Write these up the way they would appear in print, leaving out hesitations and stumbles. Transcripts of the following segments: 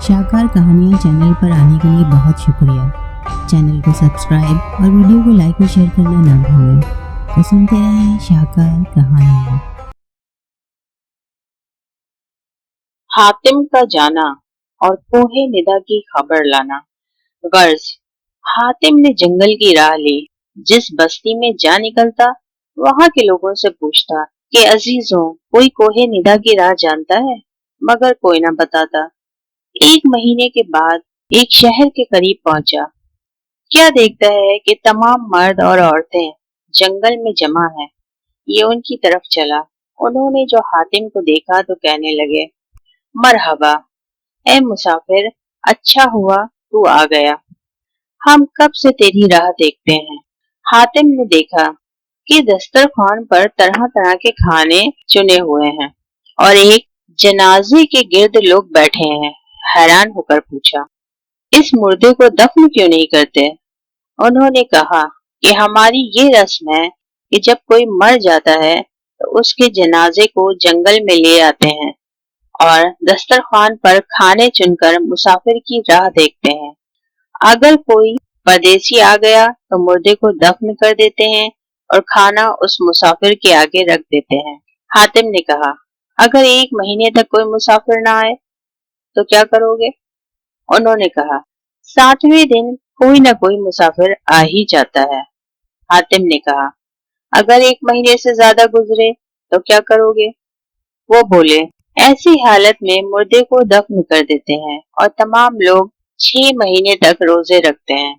शाहकार कहानियाँ चैनल पर आने के लिए बहुत शुक्रिया। चैनल को सब्सक्राइब और वीडियो को लाइक और शेयर करना ना भूलें। तो सुनते रहें शाहकार कहानियाँ। हातिम का जाना और कोहे निदा की खबर लाना। गर्ज, हातिम ने जंगल की राह ली। जिस बस्ती में जा निकलता वहां के लोगों से पूछता कि अजीजों, कोई कोहे निदा की राह जानता है? मगर कोई न बताता। एक महीने के बाद एक शहर के करीब पहुंचा। क्या देखता है कि तमाम मर्द और औरतें जंगल में जमा हैं। ये उनकी तरफ चला। उन्होंने जो हातिम को देखा तो कहने लगे, मरहबा, ए मुसाफिर, अच्छा हुआ तू आ गया। हम कब से तेरी राह देखते हैं। हातिम ने देखा कि दस्तरखान पर तरह तरह के खाने चुने हुए हैं और एक जनाजे के गिर्द लोग बैठे हैं। हैरान होकर पूछा, इस मुर्दे को दफन क्यों नहीं करते? उन्होंने कहा कि हमारी ये रस्म है कि जब कोई मर जाता है तो उसके जनाजे को जंगल में ले आते हैं और दस्तरखान पर खाने चुनकर मुसाफिर की राह देखते हैं। अगर कोई परदेसी आ गया तो मुर्दे को दफन कर देते हैं और खाना उस मुसाफिर के आगे रख देते हैं। हातिम ने कहा, अगर एक महीने तक कोई मुसाफिर ना आए तो क्या करोगे? उन्होंने कहा, 7वें दिन कोई न कोई मुसाफिर आ ही जाता है। हातिम ने कहा, अगर एक महीने से ज्यादा गुजरे तो क्या करोगे? वो बोले, ऐसी हालत में मुर्दे को दफन कर देते हैं और तमाम लोग 6 महीने तक रोजे रखते हैं।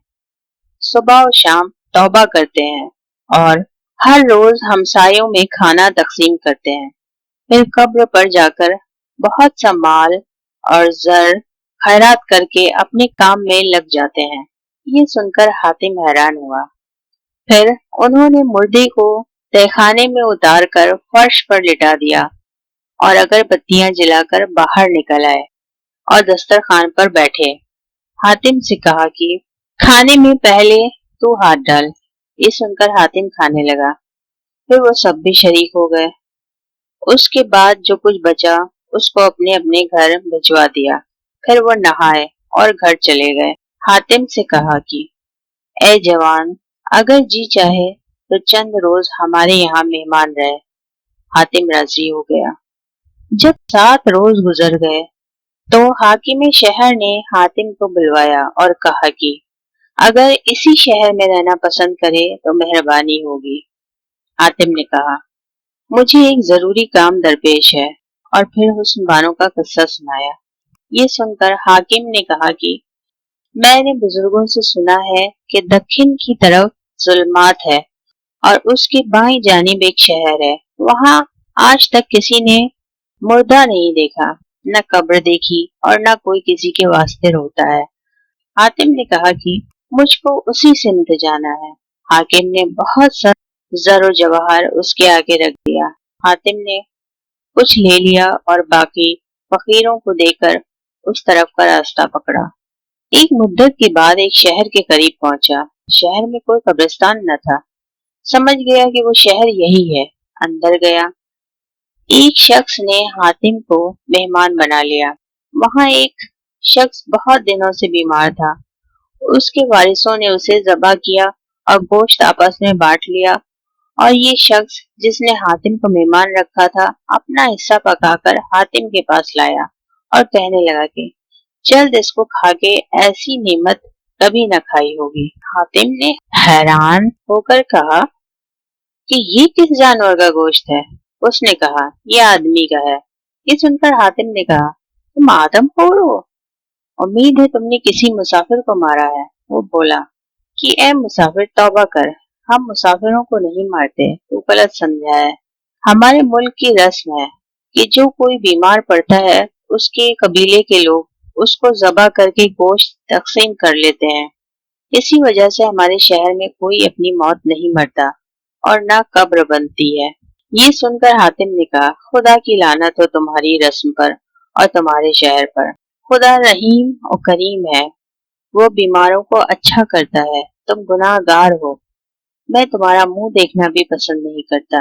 सुबह और शाम तौबा करते हैं और हर रोज हमसायों में खाना तकसीम करते हैं। फिर कब्र पर जाकर बहुत सा माल और जर खैरात करके अपने काम में लग जाते हैं। ये सुनकर हातिम हैरान हुआ। फिर उन्होंने मुर्दे को तहखाने में उतार कर फर्श पर लिटा दिया और अगरबत्तियां जलाकर बाहर निकल आए और दस्तरखान पर बैठे। हातिम से कहा कि खाने में पहले तू हाथ डाल। ये सुनकर हातिम खाने लगा। फिर वो सब भी शरीक हो गए। उसके बाद जो कुछ बचा उसको अपने अपने घर भिजवा दिया। फिर वो नहाए और घर चले गए। हातिम से कहा कि ए जवान, अगर जी चाहे तो चंद रोज हमारे यहाँ मेहमान रहे। हातिम राजी हो गया। जब 7 रोज गुजर गए तो हाकिम शहर ने हातिम को बुलवाया और कहा कि अगर इसी शहर में रहना पसंद करे तो मेहरबानी होगी। हातिम ने कहा, मुझे एक जरूरी काम दरपेश है, और फिर हुस्न बानो का किस्सा सुनाया। ये सुनकर हाकिम ने कहा कि मैंने बुजुर्गों से सुना है कि दक्षिण की तरफ जुल्मात है और उसके बाईं जानिब एक शहर है। वहां आज तक किसी ने मुर्दा नहीं देखा, न कब्र देखी और न कोई किसी के वास्ते रोता है। हातिम ने कहा कि मुझको उसी सिमत जाना है। हाकिम ने बहुत सा जरो जवाहर उसके आगे रख दिया। हातिम ने कुछ ले लिया और बाकी फकीरों को देकर उस तरफ का रास्ता पकड़ा। एक मुद्दत के बाद एक शहर के करीब पहुंचा। शहर में कोई कब्रिस्तान न था। समझ गया कि वो शहर यही है। अंदर गया। एक शख्स ने हातिम को मेहमान बना लिया। वहां एक शख्स बहुत दिनों से बीमार था। उसके वारिसों ने उसे ज़बह किया और गोश्त आपस में बांट लिया और ये शख्स जिसने हातिम को मेहमान रखा था अपना हिस्सा पकाकर हातिम के पास लाया और कहने लगा कि जल्द इसको खाके ऐसी नेमत कभी न खाई होगी। हातिम ने हैरान होकर कहा कि ये किस जानवर का गोश्त है? उसने कहा, ये आदमी का है। ये सुनकर हातिम ने कहा, तुम आदमखोर हो? उम्मीद है तुमने किसी मुसाफिर को मारा है। वो बोला कि ए मुसाफिर, तौबा कर, हम मुसाफिरों को नहीं मारते, तू गलत समझा है। हमारे मुल्क की रस्म है कि जो कोई बीमार पड़ता है उसके कबीले के लोग उसको ज़बह करके गोश्त तकसीम कर लेते हैं। इसी वजह से हमारे शहर में कोई अपनी मौत नहीं मरता और न कब्र बनती है। ये सुनकर हातिम ने कहा, खुदा की लानत हो तुम्हारी रस्म पर और तुम्हारे शहर पर। खुदा रहीम और करीम है। वो बीमारों को अच्छा करता है। तुम गुनाहगार हो। मैं तुम्हारा मुंह देखना भी पसंद नहीं करता।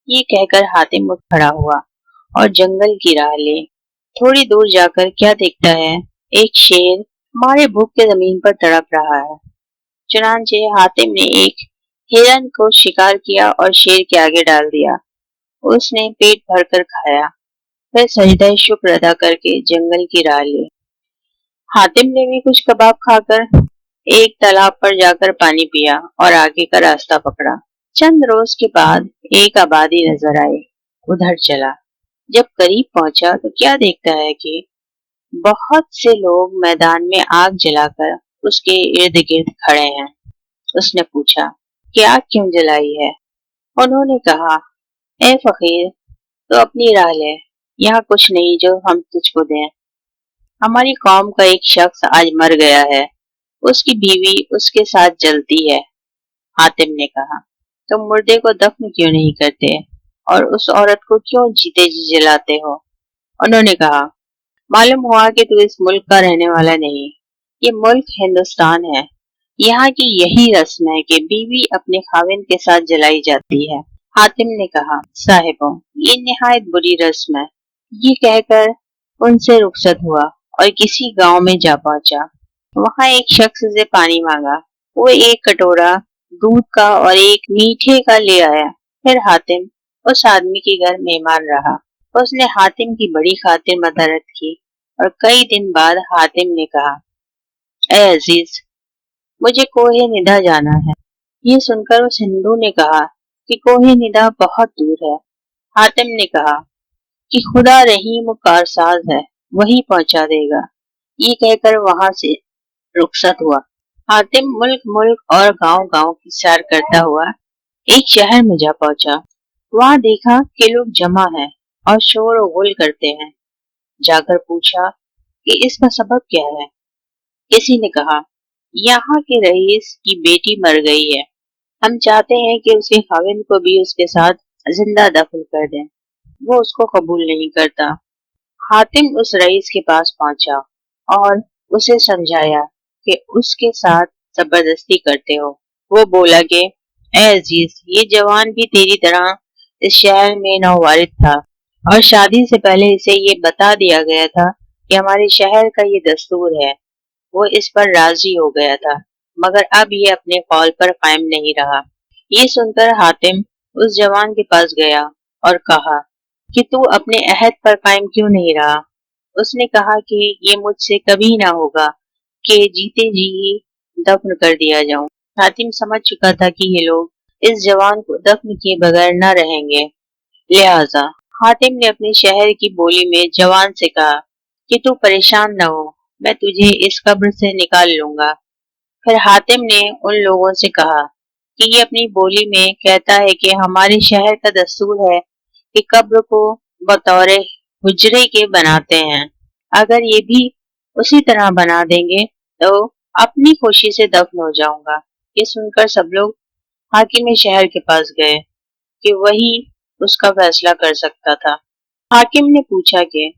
ये कहकर हातिम उठ खड़ा हुआ और जंगल की राह ले। थोड़ी दूर जाकर क्या देखता है एक शेर हमारे भूख के जमीन पर तड़प रहा है। चुनांचे हातिम ने एक हिरन को शिकार किया और शेर के आगे डाल दिया। उसने पेट भरकर खाया, फिर सजदा शुक्र अदा करके जंगल की राह ली। हातिम ने भी कुछ कबाब खाकर एक तालाब पर जाकर पानी पिया और आगे का रास्ता पकड़ा। चंद रोज के बाद एक आबादी नजर आई। उधर चला। जब करीब पहुंचा तो क्या देखता है कि बहुत से लोग मैदान में आग जलाकर उसके इर्द गिर्द खड़े हैं। उसने पूछा कि आग क्यों जलाई है? उन्होंने कहा, ए फकीर, तो अपनी राह ले, यहाँ कुछ नहीं जो हम तुझको दें। हमारी कौम का एक शख्स आज मर गया है, उसकी बीवी उसके साथ जलती है। हातिम ने कहा, तुम मुर्दे को दफन क्यों नहीं करते और उस औरत को क्यों जीते जी जलाते हो? उन्होंने कहा, मालूम हुआ कि तू इस मुल्क का रहने वाला नहीं। ये मुल्क हिंदुस्तान है। यहाँ की यही रस्म है कि बीवी अपने खाविंद के साथ जलाई जाती है। हातिम ने कहा, साहिबों, ये निहायत बुरी रस्म है। ये कहकर उनसे रुखसत हुआ और किसी गांव में जा पहुंचा। वहां एक शख्स से पानी मांगा। वो एक कटोरा दूध का और एक मीठे का ले आया। फिर हातिम उस आदमी के घर मेहमान रहा। उसने हातिम की बड़ी खातिर मदद की और कई दिन बाद हातिम ने कहा, ए अजीज, मुझे कोहे निदा जाना है। ये सुनकर उस हिंदू ने कहा कि कोहे निदा बहुत दूर है। हातिम ने कहा कि खुदा रहीम कारसाज है, वही पहुंचा देगा। ये कहकर वहां से रुखसत हुआ। हातिम मुल्क मुल्क और गांव गांव की सैर करता हुआ एक शहर में जा पहुंचा। वहां देखा कि लोग जमा हैं और शोर गुल करते हैं। जाकर पूछा कि इसका सबब क्या है। किसी ने कहा, यहाँ के रईस की बेटी मर गई है। हम चाहते हैं कि उसके खाविंद को भी उसके साथ जिंदा दफन कर दें। वो उसको कबूल नहीं करता। हातिम उस रईस के पास पहुंचा और उसे समझाया कि उसके साथ जबरदस्ती करते हो। वो बोला कि ए अजीज, ये जवान भी तेरी तरह इस शहर में नौवारिद था और शादी से पहले इसे ये बता दिया गया था कि हमारे शहर का ये दस्तूर है। वो इस पर राजी हो गया था, मगर अब ये अपने कौल पर कायम नहीं रहा। ये सुनकर हातिम उस जवान के पास गया और कहा कि तू अपने अहद पर कायम क्यों नहीं रहा? उसने कहा कि ये मुझसे कभी ना होगा कि जीते जी ही दफन कर दिया जाऊं। हातिम समझ चुका था कि ये लोग इस जवान को दफन किए बगैर न रहेंगे। लिहाजा हातिम ने अपने शहर की बोली में जवान से कहा कि तू परेशान न हो, मैं तुझे इस कब्र से निकाल लूंगा। फिर हातिम ने उन लोगों से कहा कि ये अपनी बोली में कहता है कि हमारे शहर का दस्तूर है कि कब्र को बतौर हुजरे के बनाते हैं। अगर ये भी उसी तरह बना देंगे तो अपनी खुशी से दफन हो जाऊंगा। ये सुनकर सब लोग हाकिम शहर के पास गए कि वही उसका फैसला कर सकता था। हाकिम ने पूछा कि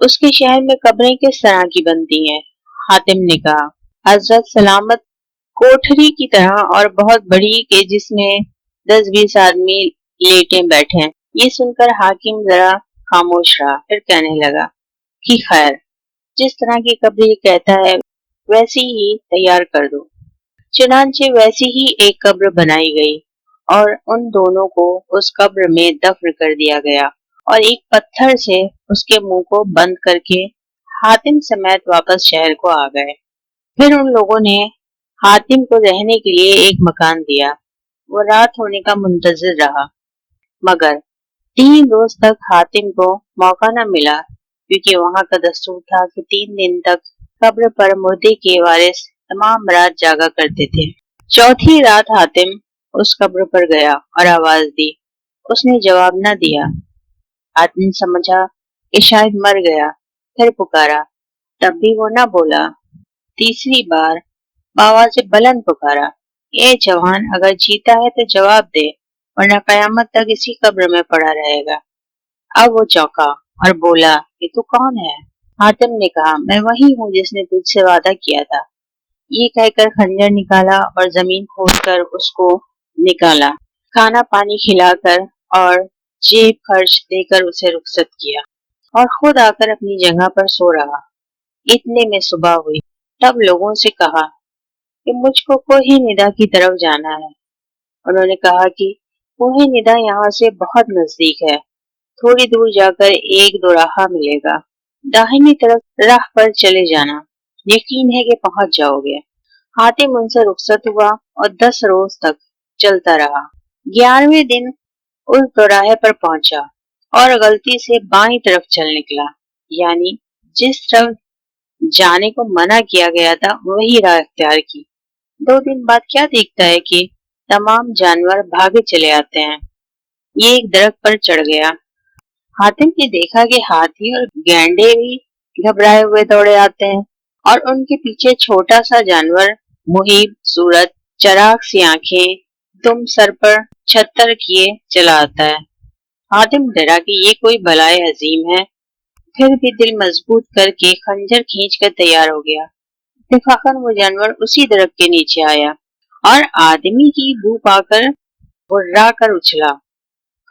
उसके शहर में कब्रें किस तरह की बनती हैं? हातिम ने कहा, हजरत सलामत कोठरी की तरह और बहुत बड़ी के जिसमें 10-20 आदमी लेटे बैठे हैं। ये सुनकर हाकिम जरा खामोश रहा, फिर कहने लगा कि खैर, जिस तरह की कब्र ये कहता है वैसी ही तैयार कर दो। चुनांचे वैसी ही एक कब्र बनाई गई और उन दोनों को उस कब्र में दफन कर दिया गया और एक पत्थर से उसके मुंह को बंद करके हातिम समेत वापस शहर को आ गए। फिर उन लोगों ने हातिम को रहने के लिए एक मकान दिया। वो रात होने का मुंतजिर रहा, मगर 3 रोज तक हातिम को मौका न मिला, क्योंकि वहां का दस्तूर था कि 3 दिन तक कब्र पर मुर्दे के वारिस तमाम रात जागा करते थे। चौथी रात हातिम उस कब्र पर गया और आवाज दी। उसने जवाब न दिया। हातिम समझा कि शायद मर गया। फिर पुकारा, तब भी वो न बोला। तीसरी बार आवाज से बुलंद पुकारा, ये जवान, अगर जीता है तो जवाब दे, वरना कयामत तक इसी कब्र में पड़ा रहेगा। अब वो चौंका और बोला, ये तू कौन है? हातिम ने कहा, मैं वही हूँ जिसने तुझसे वादा किया था। ये कहकर खंजर निकाला और जमीन खोदकर उसको निकाला। खाना पानी खिलाकर और जेब खर्च देकर उसे रुखसत किया और खुद आकर अपनी जगह पर सो रहा। इतने में सुबह हुई। तब लोगों से कहा कि मुझको कोहे निदा की तरफ जाना है। उन्होंने कहा कि कोहे निदा यहाँ से बहुत नजदीक है, थोड़ी दूर जाकर एक दोराहा मिलेगा, दाहिनी तरफ राह पर चले जाना, यकीन है कि पहुंच जाओगे। हातिम उनसे रुखसत हुआ और 10 रोज तक चलता रहा। 11वें दिन उस दोराहे पर पहुंचा और गलती से बाईं तरफ चल निकला, यानी जिस तरफ जाने को मना किया गया था वही राह इख्तियार की। 2 दिन बाद क्या देखता है कि तमाम जानवर भागे चले आते हैं। ये एक दरख्त पर चढ़ गया। हातिम ने देखा कि हाथी और गैंडे भी घबराए हुए दौड़े आते हैं और उनके पीछे छोटा सा जानवर मुहिब सूरत, चराग सी आंखें, दुम सर पर छत्तर किए चला आता है। हातिम डरा कि ये कोई बलाए अजीम है, फिर भी दिल मजबूत करके खंजर खींचकर तैयार हो गया। इत्तेफाकन वो जानवर उसी दरख्त के नीचे आया और आदमी की बू पाकर हुर्रा कर उछला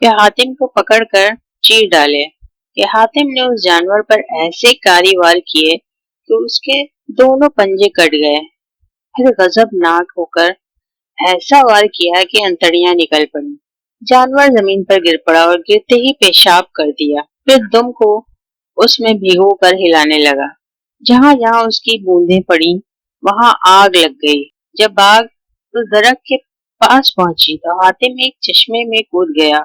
कि हातिम को पकड़कर चीर डाले। कि हातिम ने उस जानवर पर ऐसे कारी वार किए कि उसके दोनों पंजे कट गए। फिर गजबनाक होकर ऐसा वार किया कि अंतड़ियां निकल पड़ी। जानवर जमीन पर गिर पड़ा और गिरते ही पेशाब कर दिया। फिर दुम को उसमें भिगो कर हिलाने लगा। जहां जहां उसकी बूंदें पड़ी वहां आग लग गई। जब आग उस दरख्त के पास पहुंची तो हातिम एक चश्मे में कूद गया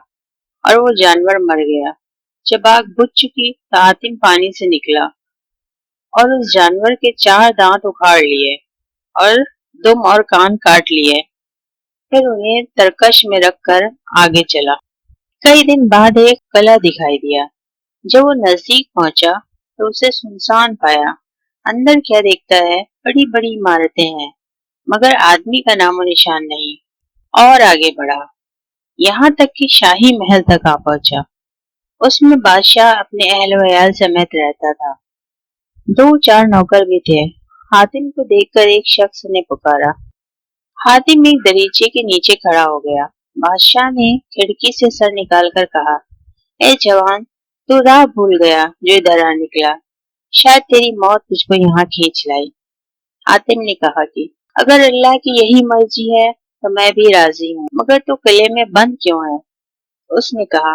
और वो जानवर मर गया। जब आग बुझ चुकी तो हातिम पानी से निकला और उस जानवर के 4 दांत उखाड़ लिए और दुम और कान काट लिए। फिर उन्हें तरकश में रखकर आगे चला। कई दिन बाद एक कला दिखाई दिया। जब वो नजदीक पहुंचा तो उसे सुनसान पाया। अंदर क्या देखता है, बड़ी बड़ी इमारतें हैं मगर आदमी का नामो निशान नहीं। और आगे बढ़ा, यहाँ तक कि शाही महल तक आ पहुंचा। उसमें बादशाह अपने अहल वयाल समेत रहता था। 2-4 नौकर भी थे। हातिम को देखकर एक शख्स ने पुकारा। हातिम एक दरीचे के नीचे खड़ा हो गया। बादशाह ने खिड़की से सर निकालकर कहा, ए जवान, तू राह भूल गया जो इधर आ निकला। शायद तेरी मौत तुझको यहाँ खींच लाई। हातिम ने कहा कि अगर अल्लाह की यही मर्जी है तो मैं भी राजी हूँ, मगर तू किले में बंद क्यों है? उसने कहा,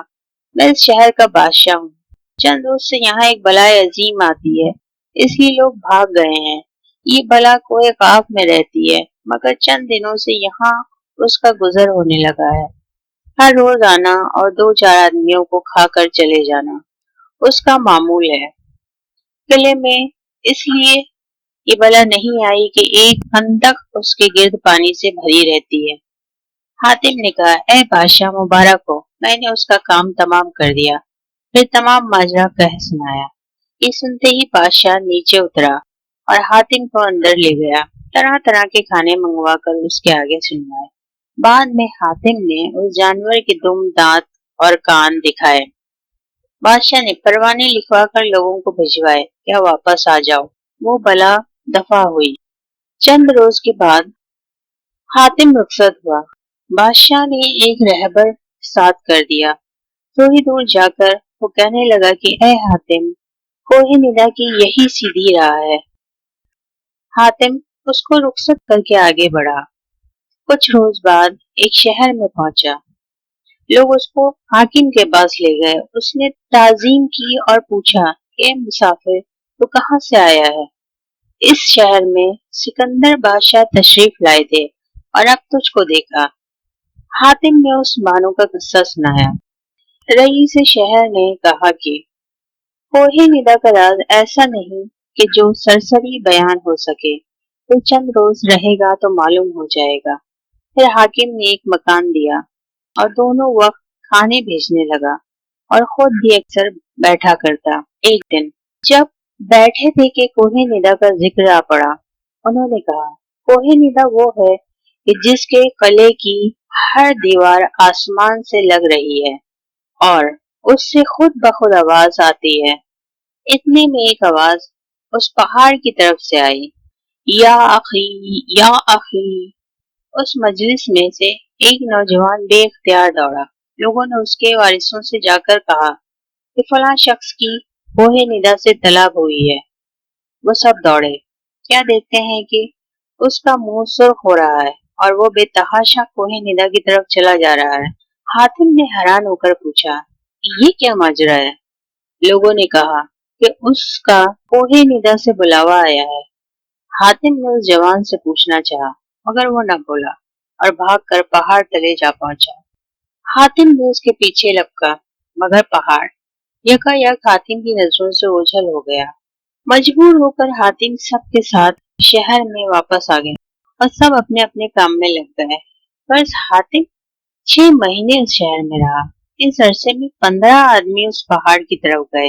मैं इस शहर का बादशाह हूँ। चंद रोज से यहाँ एक बलाए अजीम आती है, इसलिए लोग भाग गए हैं। ये बला कोई खाफ में रहती है, मगर चंद दिनों से यहाँ उसका गुजर होने लगा है। हर रोज आना और 2-4 आदमियों को खाकर चले जाना उसका मामूल है। किले में इसलिए ये बला नहीं आई कि एक खंदक उसके गिर्द पानी से भरी रहती है। हातिम ने कहा, ए बादशाह मुबारक हो, मैंने उसका काम तमाम कर दिया। फिर तमाम माजरा कह सुनाया। ये सुनते ही बादशाह नीचे उतरा और हातिम को अंदर ले गया। तरह तरह के खाने मंगवा कर उसके आगे सुनवाए। बाद में हातिम ने उस जानवर के दुम, दांत और कान दिखाए। बादशाह ने परवाने लिखवा कर लोगों को भिजवाए, क्या वापस आ जाओ। वो बला दफा हुई। चंद रोज के बाद हातिम रुखसत हुआ। बादशाह ने एक रहबर साथ कर दिया। थोड़ी दूर जाकर वो कहने लगा कि ए हातिम, कोहे निदा की यही सीधी राह है। हातिम उसको रुखसत करके आगे बढ़ा। कुछ रोज बाद एक शहर में पहुंचा। लोग उसको हाकिम के पास ले गए। उसने ताजीम की और पूछा, ए मुसाफिर, तो कहाँ से आया है? इस शहर में सिकंदर बादशाह तशरीफ लाए थे और अब तुझको देखा। हातिम ने उस बानो का किस्सा सुनाया। रईस शहर ने कहा कि कोहे निदा का राज ऐसा नहीं कि जो सरसरी बयान हो सके, तो चंद रोज रहेगा तो मालूम हो जाएगा। फिर हाकिम ने एक मकान दिया और दोनों वक्त खाने भेजने लगा और खुद भी अक्सर बैठा करता। एक दिन जब बैठे थे कि कोहे निदा का जिक्र आ पड़ा, उन्होंने कहा, कोहे निदा वो है कि जिसके कले की हर दीवार आसमान से लग रही है और उससे खुद ब खुद आवाज आती है। इतने में एक आवाज उस पहाड़ की तरफ से आई, या अखी, या अखी। उस मजलिस में से एक नौजवान बेख्तियार दौड़ा। लोगों ने उसके वारिसों से जाकर कहा कि फलां शख्स की कोहे निदा से तलब हुई है। وہ سب دوڑے، کیا دیکھتے ہیں کہ اس کا منہ سرخ ہو رہا ہے اور وہ بے تحاشا کوہ ندا کی طرف چلا جا رہا ہے۔ حاتم نے حیران ہو کر پوچھا، یہ کیا ماجرا ہے؟ لوگوں نے کہا کہ اس کا کوہ ندا سے بلاوا آیا ہے۔ حاتم نے اس جوان سے پوچھنا چاہا مگر وہ نہ بولا اور بھاگ کر پہاڑ تلے جا پہنچا۔ حاتم نے اس کے پیچھے لپکا مگر پہاڑ یکایک حاتم کی نظروں سے اوجھل ہو گیا۔ مجبور ہو کر حاتم سب کے ساتھ شہر میں واپس آ گیا اور سب اپنے اپنے کام میں لگ گئے۔ بس حاتم 6 مہینے اس شہر میں رہا۔ اس عرصے میں 15 آدمی اس پہاڑ کی طرف گئے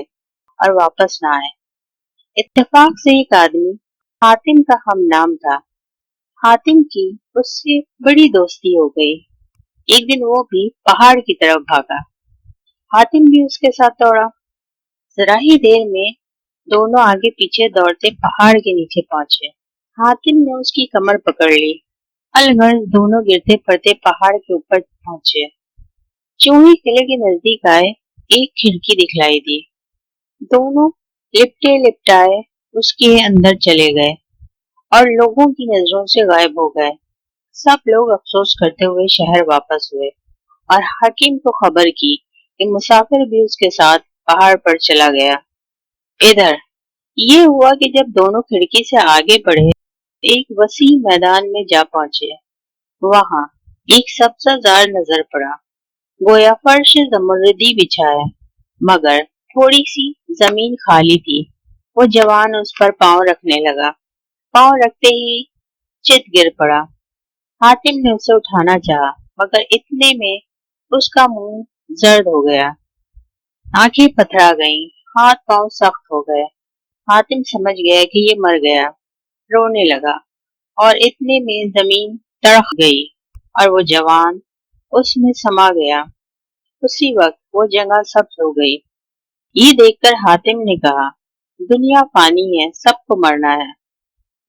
اور واپس نہ آئے۔ اتفاق سے ایک آدمی حاتم کا ہم نام تھا۔ حاتم کی اس سے بڑی دوستی ہو گئی۔ ایک دن وہ بھی پہاڑ کی طرف بھاگا، حاتم بھی اس کے ساتھ دوڑا۔ ذرا ہی دیر میں دونوں آگے پیچھے دوڑتے پہاڑ کے نیچے پہنچے۔ حاتم نے اس کی کمر پکڑ لی، الغرض دونوں گرتے پڑتے پہاڑ کے اوپر پہنچے۔ چوہی قلعے کے نزدیک آئے، ایک کھڑکی دکھلائی دی۔ دونوں لپٹے لپٹائے اس کے اندر چلے گئے اور لوگوں کی نظروں سے غائب ہو گئے۔ سب لوگ افسوس کرتے ہوئے شہر واپس ہوئے اور حاکم کو خبر کی کہ مسافر بھی اس کے ساتھ پہاڑ پر چلا گیا۔ ادھر یہ ہوا کہ جب دونوں کھڑکی سے آگے بڑھے ایک وسیع میدان میں جا پہنچے۔ وہاں ایک سبزہ زار نظر پڑا، گویا فرش زمردی بچھا ہے مگر تھوڑی سی زمین خالی تھی۔ وہ جوان اس پر پاؤں رکھنے لگا، پاؤں رکھتے ہی چت گر پڑا۔ حاتم نے اسے اٹھانا چاہا مگر اتنے میں اس کا منہ زرد ہو گیا، آنکھیں پتھرا گئیں، ہاتھ پاؤں سخت ہو گئے۔ حاتم سمجھ گیا کہ یہ مر گیا، رونے لگا اور اتنے میں زمین تڑک گئی اور وہ جوان اس میں سما گیا۔ اسی وقت وہ جگہ سبز ہو گئی۔ یہ دیکھ کر حاتم نے کہا، دنیا فانی ہے، سب کو مرنا ہے۔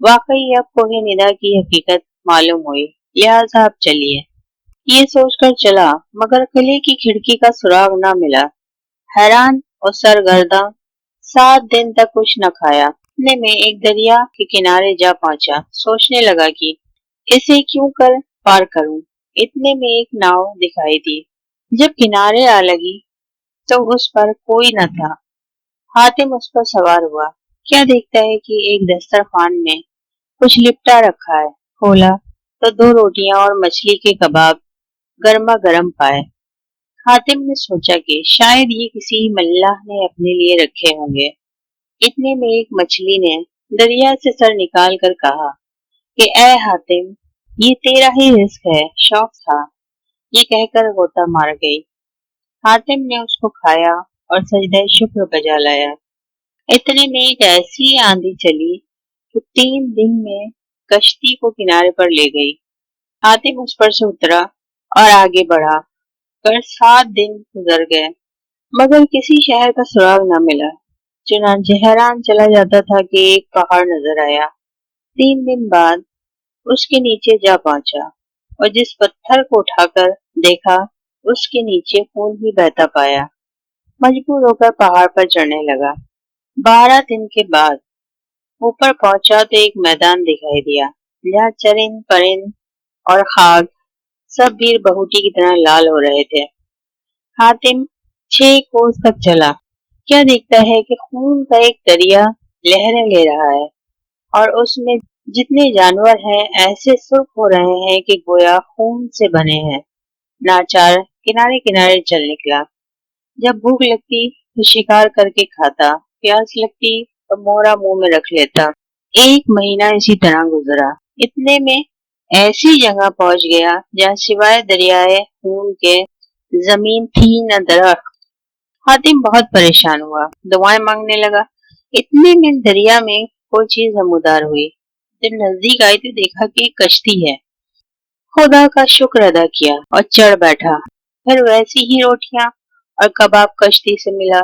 واقعی اب کوہ ندا کی حقیقت معلوم ہوئی، لہذا اب چلیے۔ یہ سوچ کر چلا مگر قلعے کی کھڑکی کا سراغ نہ ملا۔ حیران اور سرگرداں 7 دن تک کچھ نہ کھایا۔ اتنے میں ایک دریا کے کنارے جا پہنچا، سوچنے لگا کہ اسے کیوں کر پار کروں۔ اتنے میں ایک ناؤ دکھائی دی۔ جب کنارے آ لگی تو اس پر کوئی نہ تھا۔ حاتم اس پر سوار ہوا، کیا دیکھتا ہے کہ ایک دسترخوان میں کچھ لپٹا رکھا ہے۔ کھولا تو 2 روٹیاں اور مچھلی کے کباب گرما گرم پائے۔ حاتم نے سوچا کہ شاید یہ کسی ملاح نے اپنے لیے رکھے ہوں گے۔ اتنے میں ایک مچھلی نے دریا سے سر نکال کر کہا کہ اے حاتم، یہ تیرا ہی رزق ہے، شوق تھا۔ یہ کہہ کر غوطہ مار گئی۔ حاتم نے اس کو کھایا اور سجدہ شکر بجا لایا۔ اتنے میں ایک ایسی آندھی چلی کہ 3 دن میں کشتی کو کنارے پر لے گئی۔ حاتم اس پر سے اترا اور آگے بڑھا کر 7 دن گزر گئے مگر کسی شہر کا سراغ نہ ملا۔ چنانچہ حیران چلا جاتا تھا کہ ایک پہاڑ نظر آیا۔ 3 دن بعد اس کے نیچے جا پہنچا اور جس پتھر کو اٹھا کر دیکھا اس کے نیچے خون ہی بہتا پایا۔ مجبور ہو کر پہاڑ پر چڑھنے لگا۔ 12 دن کے بعد اوپر پہنچا تو ایک میدان دکھائی دیا جہاں چرند پرند اور خاک سب بیر بہوٹی کی طرح لال ہو رہے تھے۔ حاتم 6 کوس تک چلا، کیا دیکھتا ہے کہ خون کا ایک دریا لہریں لے رہا ہے اور اس میں جتنے جانور ہیں ایسے سرخ ہو رہے ہیں کہ گویا خون سے بنے ہیں۔ ناچار کنارے کنارے چل نکلا۔ جب بھوک لگتی تو شکار کر کے کھاتا، پیاس لگتی تو موڑا منہ میں رکھ لیتا۔ 1 مہینہ اسی طرح گزرا۔ اتنے میں ایسی جگہ پہنچ گیا جہاں سوائے دریائے خون کے زمین تھی نہ درخت۔ حاتم بہت پریشان ہوا، دعائیں مانگنے لگا۔ اتنے میں دریا میں کوئی چیز نمودار ہوئی۔ جب نزدیک آئی تو دیکھا کہ ایک کشتی ہے۔ خدا کا شکر ادا کیا اور چڑھ بیٹھا۔ پھر ویسی ہی روٹیاں اور کباب کشتی سے ملا،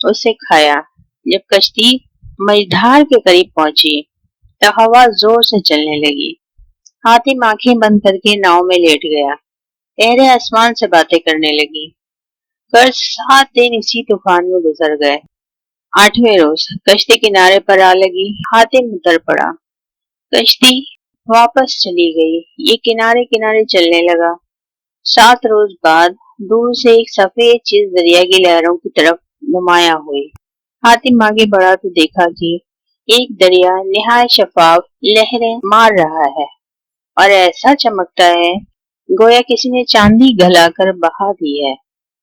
اسے کھایا۔ جب کشتی مجھدار کے قریب پہنچی تو ہوا زور سے چلنے لگی۔ حاتم آنکھیں بند کر کے ناؤ میں لیٹ گیا۔ لہریں آسمان سے باتیں کرنے لگی۔ 7 دن اسی طوفان میں گزر گئے۔ 8वें रोज कश्ती किनारे पर आ लगी। हातिम उतर पड़ा। कश्ती वापस चली गई। ये किनारे किनारे चलने लगा। 7 रोज बाद दूर से एक सफेद चीज दरिया की लहरों की तरफ नुमाया हुई। हातिम आगे बढ़ा तो देखा कि एक दरिया निहायत शफाफ लहरें मार रहा है और ऐसा चमकता है गोया किसी ने चांदी गलाकर बहा दी है।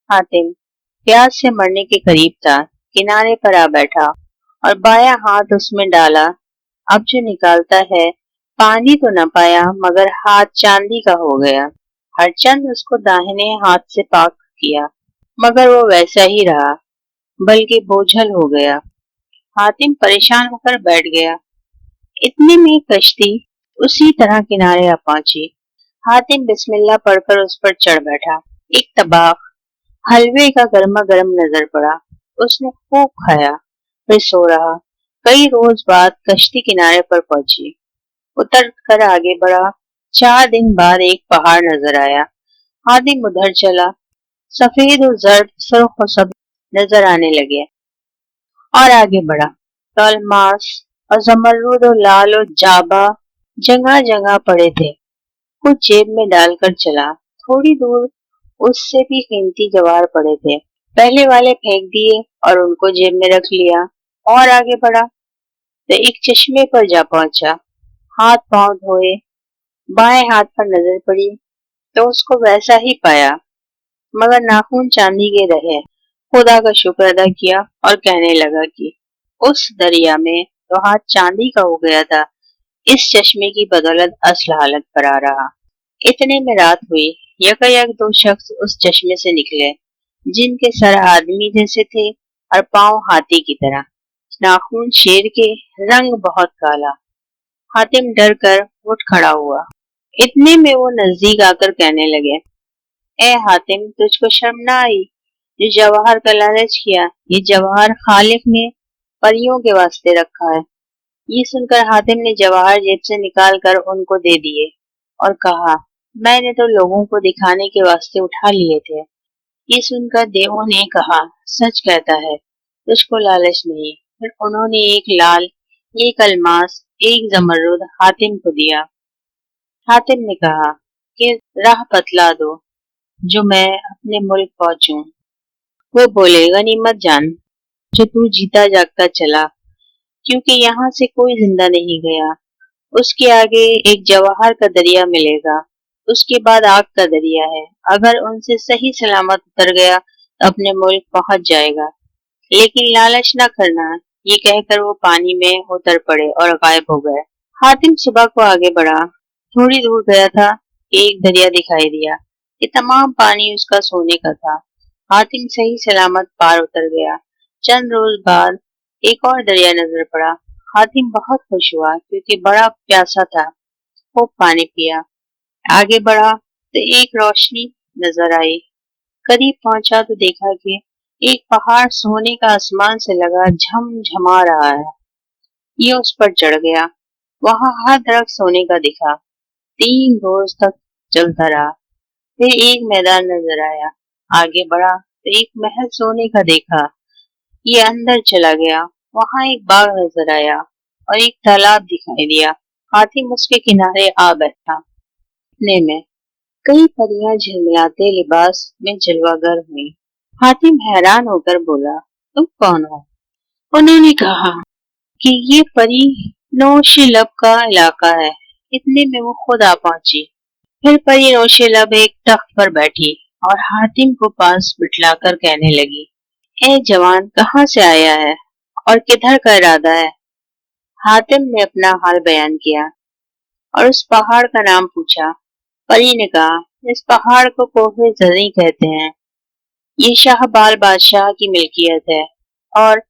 हातिम प्यास से मरने के करीब था। किनारे पर आ बैठा और बायां हाथ उसमें डाला। अब जो निकालता है पानी तो न पाया मगर हाथ चांदी का हो गया। हरचंद उसको दाहिने हाथ से पाक किया मगर वो वैसा ही रहा, बल्कि बोझल हो गया। हातिम परेशान होकर बैठ गया। इतने में कश्ती उसी तरह किनारे आ पहुंची। हातिम बिस्मिल्लाह पढ़कर उस पर चढ़ बैठा। एक तबाख हलवे का गर्मा गर्म नजर पड़ा। उसने खूब खाया फिर सो रहा। कई रोज बाद कश्ती किनारे पर पहुंची। उतर कर आगे बढ़ा। 4 दिन बाद एक पहाड़ नजर आया। हातिम उधर चला। सफेद और जर्द सुर्ख और सब नजर आने लगे और आगे बढ़ा। तलमास और जमरूद और लाल और जाबा जगह जगह पड़े थे। कुछ जेब में डालकर चला। थोड़ी दूर उससे भी कीमती जवाहर पड़े थे। पहले वाले फेंक दिए और उनको जेब में रख लिया और आगे बढ़ा तो एक चश्मे पर जा पहुंचा। हाथ पांव धोए। बाएं हाथ पर नजर पड़ी तो उसको वैसा ही पाया मगर नाखून चांदी के रहे। खुदा का शुक्र अदा किया और कहने लगा कि उस दरिया में तो हाथ चांदी का हो गया था, इस चश्मे की बदौलत असल हालत पर आ रहा। इतने में रात हुई। यकायक 2 शख्स उस चश्मे से निकले जिनके सर आदमी जैसे थे और पांव हाथी की तरह, नाखून शेर के, रंग बहुत काला। हातिम डर कर उठ खड़ा हुआ। इतने में वो नजदीक आकर कहने लगे, ए हातिम, तुझको शर्म ना आई जो जवाहर का लालच किया? ये जवाहर खालिक ने परियों के वास्ते रखा है। ये सुनकर हातिम ने जवाहर जेब से निकाल कर उनको दे दिए और कहा, मैंने तो लोगों को दिखाने के वास्ते उठा लिए थे। ये सुनकर देवों ने कहा, सच कहता है, तुझको लालच नहीं। फिर उन्होंने एक लाल, एक अलमास, एक जमरुद हातिम को दिया। हातिम ने कहा कि राह बतला दो जो मैं अपने मुल्क पहुंचूं। वो बोले, गनीमत जान जो तू जीता जागता चला, क्योंकि यहाँ से कोई जिंदा नहीं गया। उसके आगे एक जवाहर का दरिया मिलेगा, उसके बाद आग का दरिया है। अगर उनसे सही सलामत उतर गया तो अपने मुल्क पहुंच जाएगा, लेकिन लालच न करना। ये कहकर वो पानी में उतर पड़े और गायब हो गए। हातिम सुबह को आगे बढ़ा। थोड़ी दूर गया था कि एक दरिया दिखाई दिया। ये तमाम पानी उसका सोने का था। हातिम सही सलामत पार उतर गया। चंद रोज बाद एक और दरिया नजर पड़ा। हातिम बहुत खुश हुआ क्योंकि बड़ा प्यासा था। खूब पानी पिया। आगे बढ़ा तो एक रोशनी नजर आई। करीब पहुंचा तो देखा कि एक पहाड़ सोने का आसमान से लगा झमझमा रहा है। ये उस पर चढ़ गया। वहां हर दरख्त सोने का दिखा। 3 रोज तक चलता रहा। फिर एक मैदान नजर आया। आगे बढ़ा तो एक महल सोने का देखा। ये अंदर चला गया। वहां एक बाग नजर आया और एक तालाब दिखाई दिया। हातिम उसके किनारे आ बैठा। इतने में कई परियां झिलमिलाते लिबास में जलवागर हुई। हातिम हैरान होकर बोला, तुम कौन हो? उन्होंने कहा कि ये परी नौशीलब का इलाका है। इतने में वो खुद आ पहुंची। फिर परी नौशीलब एक तख्त पर बैठी और हातिम को पास बिठलाकर कहने लगी, ए जवान, कहाँ से आया है और किधर का इरादा है? हातिम ने अपना हाल बयान किया और उस पहाड़ का नाम पूछा। परी ने कहा, इस पहाड़ को कोहे जरी कहते हैं। ये शाहबाल बादशाह की मिल्कियत है और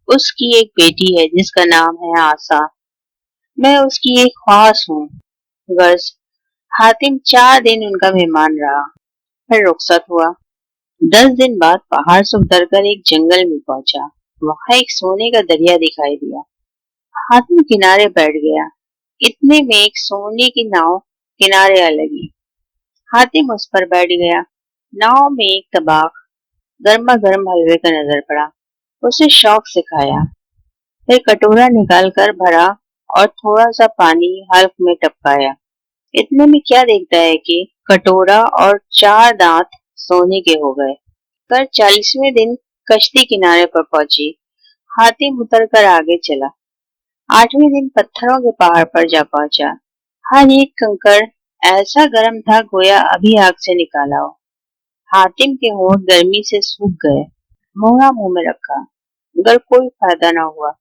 उसकी एक बेटी है जिसका नाम है आसा। मैं उसकी एक ख्वास हूँ। गर्ज हातिम 4 दिन उनका मेहमान रहा, फिर रुखसत हुआ। 10 दिन बाद पहाड़ से उतरकर एक जंगल में पहुंचा। वहां एक सोने का दरिया दिखाई दिया। हातिम किनारे बैठ गया। इतने में एक सोने की नाव किनारे आ लगी। हातिम उस पर बैठ गया। नाव में एक तबाख गर्मा गर्म हलवे का नजर पड़ा। उसे शौक से खाया, फिर कटोरा निकाल कर भरा और थोड़ा सा पानी हल्क में टपकाया। इतने में क्या देखता है कि कटोरा और 4 दांत सोने के हो गए। कर 40वें दिन कश्ती किनारे पर पहुंची। हातिम उतर कर आगे चला। 8वें दिन पत्थरों के पहाड़ पर जा पहुंचा। हर एक कंकड़ ऐसा गर्म था गोया अभी आग से निकाला हो। हातिम के होंठ गर्मी से सूख गए। मोहरा मुंह में रखा, मगर कोई फायदा न हुआ।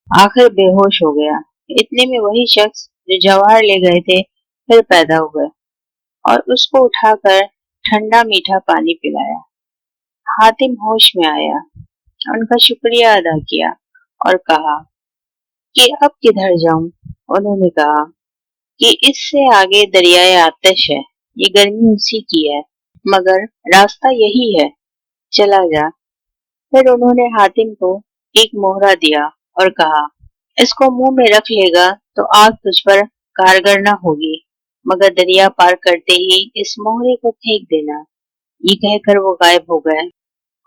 आखिर बेहोश हो गया। इतने में वही शख्स जो जवाहर ले गए थे फिर पैदा हुए और उसको उठाकर ठंडा मीठा पानी पिलाया। हातिम होश में आया, उनका शुक्रिया अदा किया और कहा कि अब किधर जाऊं। उन्होंने कहा कि इससे आगे दरियाए आतिश है, ये गर्मी उसी की है, मगर रास्ता यही है, चला जा। फिर उन्होंने हातिम को एक मोहरा दिया और कहा, इसको मुंह में रख लेगा तो आग तुझ पर कारगर न होगी, मगर दरिया पार करते ही इस मोहरे को फेंक देना। ये कहकर वो गायब हो गए।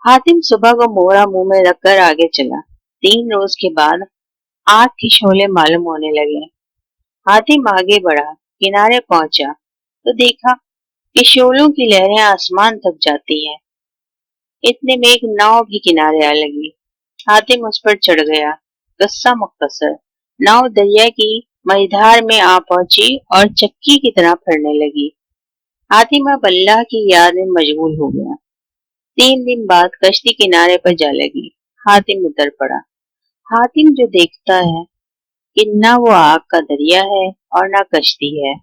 हातिम सुबह को मोहरा मुंह में रखकर आगे चला। 3 रोज के बाद आग के शोले मालूम होने लगे। हातिम आगे बढ़ा, किनारे पहुंचा तो देखा कि शोलों की लहरें आसमान तक जाती हैं। इतने में एक नाव भी किनारे आ लगी। हातिम उस पर चढ़ गया। किस्सा मुख्तसर, नाव दरिया की मझधार में आ पहुंची और चक्की की तरह फिरने लगी। हातिम अब अल्लाह की याद में मशगूल हो गया। 3 दिन बाद कश्ती किनारे पर जा लगी। हातिम उतर पड़ा। हातिम जो देखता है कि न वो आग का दरिया है और न कश्ती है,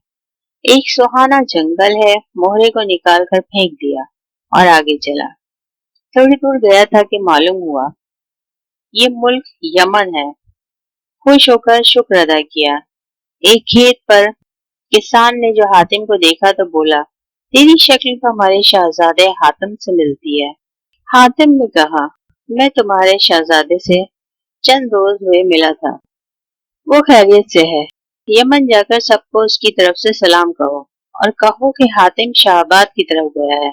एक सुहाना जंगल है, मोहरे को निकाल कर फेंक दिया और आगे चला। थोड़ी दूर गया था कि मालूम हुआ ये मुल्क यमन है। खुश होकर शुक्र अदा किया। एक खेत पर किसान ने जो हातिम को देखा तो बोला, तेरी शक्ल तो हमारे शहजादे हातिम से मिलती है। हातिम ने कहा, मैं तुम्हारे शहजादे से चंद रोज हुए मिला था, वो खैरियत से है। यमन जाकर सबको उसकी तरफ से सलाम कहो और कहो कि हातिम शाहबाद की तरफ गया है।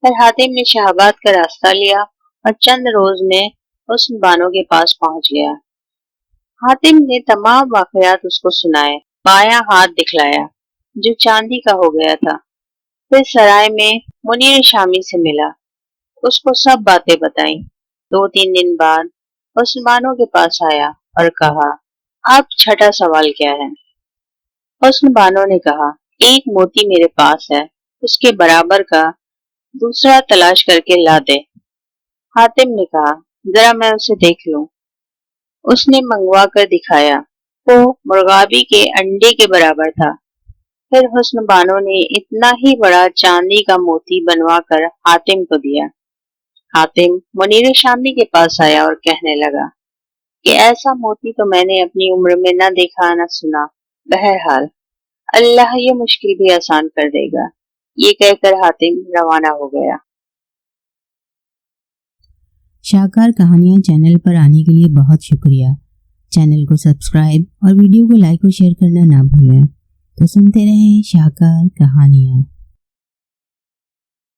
फिर हातिम ने शाहबाद का रास्ता लिया और चंद रोज में हुस्न बानो के पास पहुंच गया। हातिम ने तमाम वाकयात उसको सुनाए। बायां हाथ दिखलाया जो चांदी का हो गया था। फिर सराय में मुनीर शामी से मिला, उसको सब बातें बताई। 2-3 दिन बाद हुस्न बानो के पास आया और कहा, अब छठा सवाल क्या है। हुस्न बानो ने कहा, एक मोती मेरे पास है, उसके बराबर का दूसरा तलाश करके ला दे। हातिम ने कहा, जरा मैं उसे देख लूं। उसने मंगवा कर दिखाया, वो मुर्गाबी के अंडे के बराबर था। फिर हुस्न बानो ने इतना ही बड़ा चांदी का मोती बनवा कर हातिम को दिया। हातिम मुनीर शामी के पास आया और कहने लगा कि ऐसा मोती तो मैंने अपनी उम्र में न देखा न सुना। बहरहाल अल्लाह ये मुश्किल भी आसान कर देगा। ये कहकर हातिम रवाना हो गया। शाहकार कहानियाँ चैनल पर आने के लिए बहुत शुक्रिया। चैनल को सब्सक्राइब और वीडियो को लाइक और शेयर करना ना भूलें। तो सुनते रहें शाहकार कहानियाँ।